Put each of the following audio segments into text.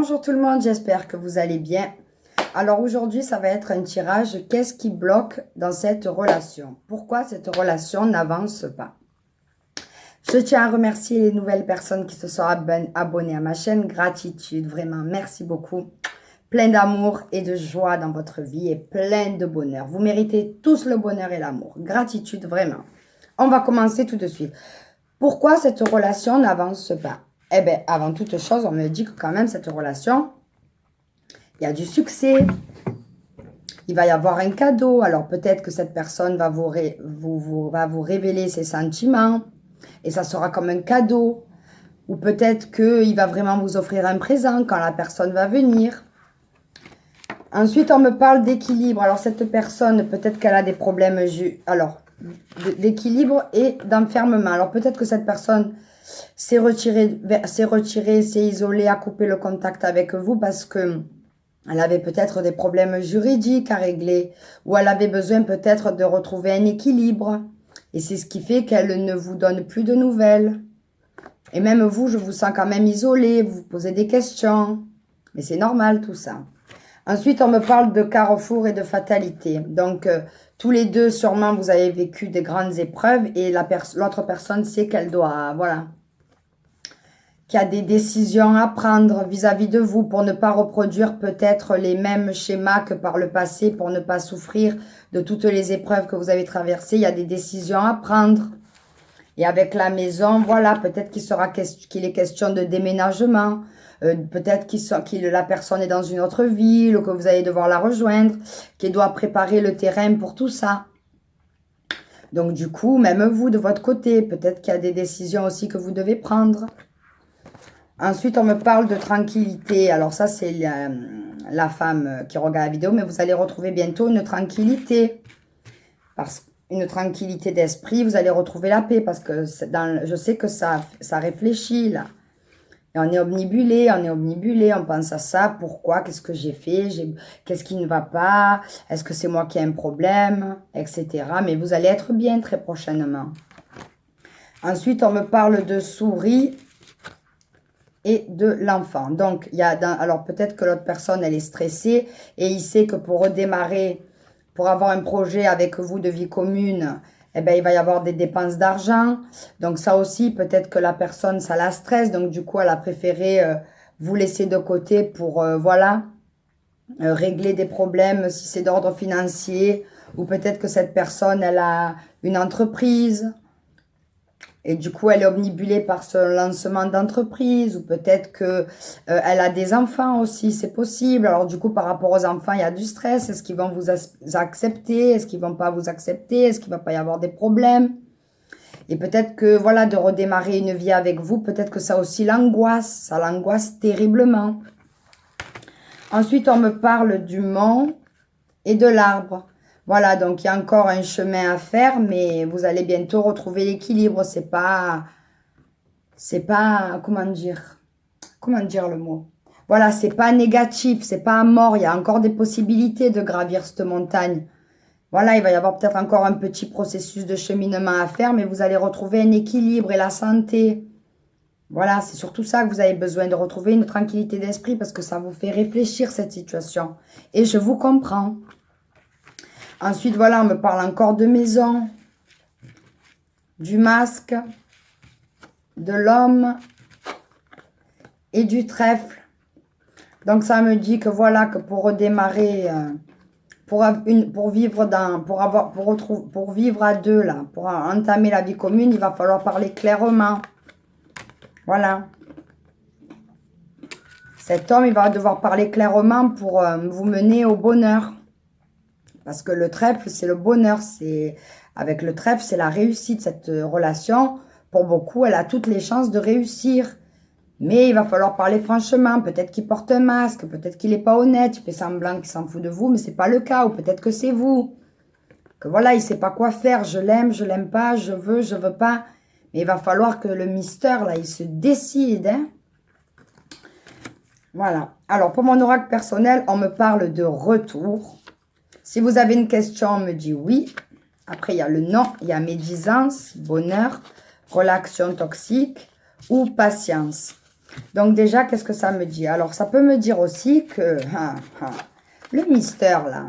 Bonjour tout le monde, j'espère que vous allez bien. Alors aujourd'hui, ça va être un tirage. Qu'est-ce qui bloque dans cette relation? Pourquoi cette relation n'avance pas? Je tiens à remercier les nouvelles personnes qui se sont abonnées à ma chaîne. Gratitude, vraiment, merci beaucoup. Plein d'amour et de joie dans votre vie et plein de bonheur. Vous méritez tous le bonheur et l'amour. Gratitude, vraiment. On va commencer tout de suite. Pourquoi cette relation n'avance pas? Eh bien, avant toute chose, on me dit que quand même, cette relation, il y a du succès. Il va y avoir un cadeau. Alors, peut-être que cette personne va vous révéler ses sentiments. Et ça sera comme un cadeau. Ou peut-être qu'il va vraiment vous offrir un présent quand la personne va venir. Ensuite, on me parle d'équilibre. Alors, cette personne, peut-être qu'elle a des problèmes d'équilibre et d'enfermement. Alors, peut-être que cette personne s'est retirée, s'est isolée, a coupé le contact avec vous parce que elle avait peut-être des problèmes juridiques à régler ou elle avait besoin peut-être de retrouver un équilibre. Et c'est ce qui fait qu'elle ne vous donne plus de nouvelles. Et même vous, je vous sens quand même isolé, vous vous posez des questions. Mais c'est normal tout ça. Ensuite, on me parle de carrefour et de fatalité. Donc, tous les deux, sûrement, vous avez vécu des grandes épreuves et l'autre personne sait qu'elle doit, voilà, qu'il y a des décisions à prendre vis-à-vis de vous pour ne pas reproduire peut-être les mêmes schémas que par le passé, pour ne pas souffrir de toutes les épreuves que vous avez traversées. Il y a des décisions à prendre. Et avec la maison, voilà, peut-être qu'il est question de déménagement. Peut-être que la personne est dans une autre ville ou que vous allez devoir la rejoindre, qu'il doit préparer le terrain pour tout ça. Donc du coup, même vous de votre côté, peut-être qu'il y a des décisions aussi que vous devez prendre. Ensuite, on me parle de tranquillité. Alors ça, c'est la femme qui regarde la vidéo, mais vous allez retrouver bientôt une tranquillité. Une tranquillité d'esprit, vous allez retrouver la paix parce que je sais que ça réfléchit là. Et on est omnibulé, on pense à ça, pourquoi, qu'est-ce que j'ai fait, qu'est-ce qui ne va pas, est-ce que c'est moi qui ai un problème, etc. Mais vous allez être bien très prochainement. Ensuite, on me parle de souris et de l'enfant. Donc, alors peut-être que l'autre personne, elle est stressée et il sait que pour redémarrer, pour avoir un projet avec vous de vie commune, eh ben, il va y avoir des dépenses d'argent. Donc ça aussi, peut-être que la personne, ça la stresse. Donc du coup, elle a préféré vous laisser de côté pour, régler des problèmes si c'est d'ordre financier. Ou peut-être que cette personne, elle a une entreprise. Et du coup, elle est omnibulée par ce lancement d'entreprise. Ou peut-être qu'elle a des enfants aussi, c'est possible. Alors du coup, par rapport aux enfants, il y a du stress. Est-ce qu'ils vont vous accepter? Est-ce qu'ils ne vont pas vous accepter? Est-ce qu'il ne va pas y avoir des problèmes? Et peut-être que, voilà, de redémarrer une vie avec vous, peut-être que ça aussi l'angoisse. Ça l'angoisse terriblement. Ensuite, on me parle du mont et de l'arbre. Voilà, donc il y a encore un chemin à faire, mais vous allez bientôt retrouver l'équilibre. C'est pas, comment dire le mot? Voilà, c'est pas négatif, c'est pas mort. Il y a encore des possibilités de gravir cette montagne. Voilà, il va y avoir peut-être encore un petit processus de cheminement à faire, mais vous allez retrouver un équilibre et la santé. Voilà, c'est surtout ça que vous avez besoin, de retrouver une tranquillité d'esprit parce que ça vous fait réfléchir cette situation. Et je vous comprends. Ensuite, voilà, on me parle encore de maison, du masque, de l'homme et du trèfle. Donc, ça me dit que voilà, que pour redémarrer, pour vivre à deux, là, pour entamer la vie commune, il va falloir parler clairement. Voilà. Cet homme, il va devoir parler clairement pour vous mener au bonheur. Parce que le trèfle, c'est le bonheur. Avec le trèfle, c'est la réussite. Cette relation, pour beaucoup, elle a toutes les chances de réussir. Mais il va falloir parler franchement. Peut-être qu'il porte un masque, peut-être qu'il n'est pas honnête. Il fait semblant qu'il s'en fout de vous, mais ce n'est pas le cas. Ou peut-être que c'est vous. Que voilà, il ne sait pas quoi faire. Je l'aime pas, je veux pas. Mais il va falloir que le mystère, là, il se décide. Hein. Voilà. Alors, pour mon oracle personnel, on me parle de retour. Si vous avez une question, on me dit oui. Après, il y a le non, il y a médisance, bonheur, relation toxique ou patience. Donc déjà, qu'est-ce que ça me dit? Alors, ça peut me dire aussi que le mystère, là,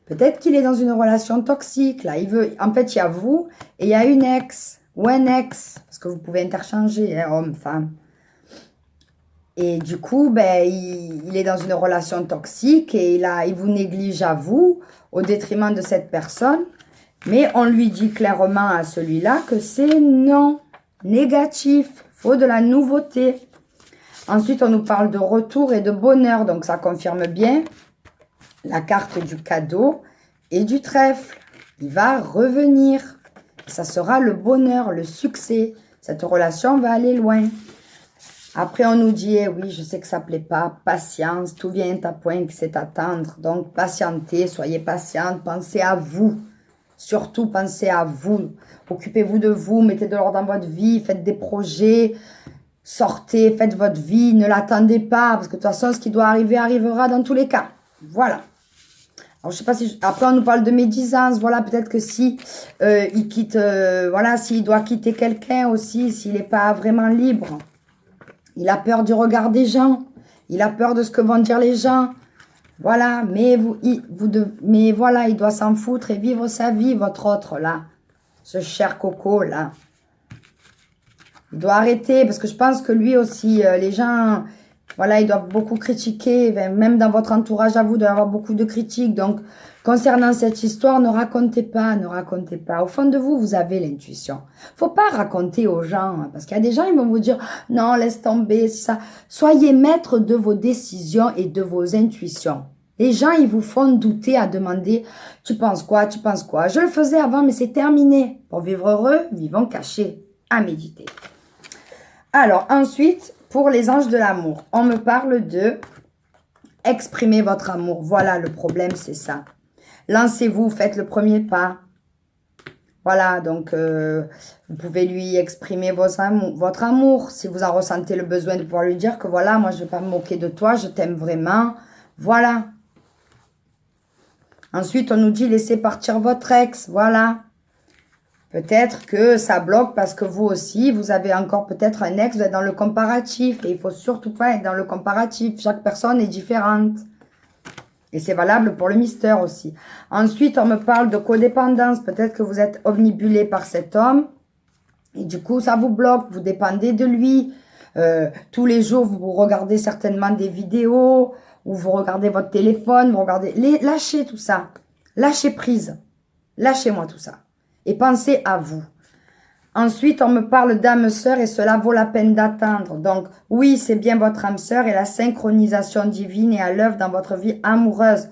peut-être qu'il est dans une relation toxique, là. Il veut, en fait, il y a vous et il y a une ex ou un ex, parce que vous pouvez interchanger, hein, homme, femme. Et du coup, ben, il est dans une relation toxique et il vous néglige à vous au détriment de cette personne. Mais on lui dit clairement à celui-là que c'est non, négatif, faut de la nouveauté. Ensuite, on nous parle de retour et de bonheur, donc ça confirme bien la carte du cadeau et du trèfle. Il va revenir. Ça sera le bonheur, le succès. Cette relation va aller loin. Après, on nous dit, eh oui, je sais que ça ne plaît pas, patience, tout vient à point que c'est attendre. Donc, patientez, soyez patiente, pensez à vous. Surtout, pensez à vous. Occupez-vous de vous, mettez de l'ordre dans votre vie, faites des projets, sortez, faites votre vie, ne l'attendez pas, parce que de toute façon, ce qui doit arriver, arrivera dans tous les cas. Voilà. Alors, je sais pas si... Après, on nous parle de médisance. Voilà, peut-être que si il quitte... voilà, s'il doit quitter quelqu'un aussi, s'il n'est pas vraiment libre. Il a peur du regard des gens. Il a peur de ce que vont dire les gens. Voilà, mais voilà, il doit s'en foutre et vivre sa vie, votre autre, là. Ce cher coco, là. Il doit arrêter, parce que je pense que lui aussi, les gens... Voilà, ils doivent beaucoup critiquer, même dans votre entourage à vous, il doit y avoir beaucoup de critiques. Donc, concernant cette histoire, ne racontez pas, ne racontez pas. Au fond de vous, vous avez l'intuition. Faut pas raconter aux gens, hein, parce qu'il y a des gens, ils vont vous dire, non, laisse tomber, c'est ça. Soyez maître de vos décisions et de vos intuitions. Les gens, ils vous font douter à demander, tu penses quoi, tu penses quoi? Je le faisais avant, mais c'est terminé. Pour vivre heureux, vivons cachés. À méditer. Alors, ensuite... Pour les anges de l'amour, on me parle de exprimer votre amour. Voilà, le problème, c'est ça. Lancez-vous, faites le premier pas. Voilà, donc vous pouvez lui exprimer votre amour. Si vous en ressentez le besoin de pouvoir lui dire que voilà, moi je ne vais pas me moquer de toi, je t'aime vraiment. Voilà. Ensuite, on nous dit laissez partir votre ex. Voilà. Peut-être que ça bloque parce que vous aussi, vous avez encore peut-être un ex, vous êtes dans le comparatif. Et il ne faut surtout pas être dans le comparatif. Chaque personne est différente. Et c'est valable pour le mystère aussi. Ensuite, on me parle de codépendance. Peut-être que vous êtes omnibulé par cet homme. Et du coup, ça vous bloque. Vous dépendez de lui. Tous les jours, vous regardez certainement des vidéos. Ou vous regardez votre téléphone. Vous regardez... Lâchez tout ça. Lâchez prise. Lâchez-moi tout ça. Et pensez à vous. Ensuite, on me parle d'âme sœur et cela vaut la peine d'attendre. Donc, oui, c'est bien votre âme sœur et la synchronisation divine est à l'œuvre dans votre vie amoureuse.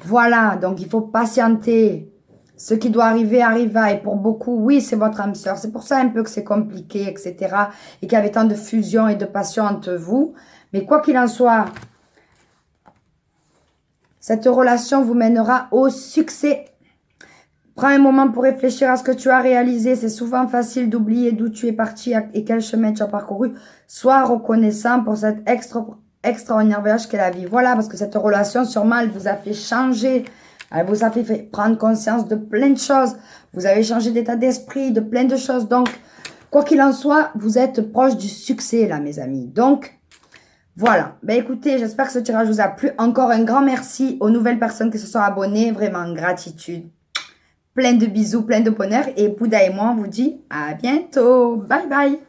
Voilà, donc il faut patienter. Ce qui doit arriver, arriva. Et pour beaucoup, oui, c'est votre âme sœur. C'est pour ça un peu que c'est compliqué, etc. Et qu'il y avait tant de fusion et de passion entre vous. Mais quoi qu'il en soit, cette relation vous mènera au succès. Prends un moment pour réfléchir à ce que tu as réalisé. C'est souvent facile d'oublier d'où tu es parti et quel chemin tu as parcouru. Sois reconnaissant pour cette extraordinaire voyage qu'est la vie. Voilà, parce que cette relation, sûrement, elle vous a fait changer. Elle vous a fait prendre conscience de plein de choses. Vous avez changé d'état d'esprit, de plein de choses. Donc, quoi qu'il en soit, vous êtes proche du succès, là, mes amis. Donc, voilà. Ben, écoutez, j'espère que ce tirage vous a plu. Encore un grand merci aux nouvelles personnes qui se sont abonnées. Vraiment, gratitude. Plein de bisous, plein de bonheur. Et Bouddha et moi, on vous dit à bientôt. Bye bye.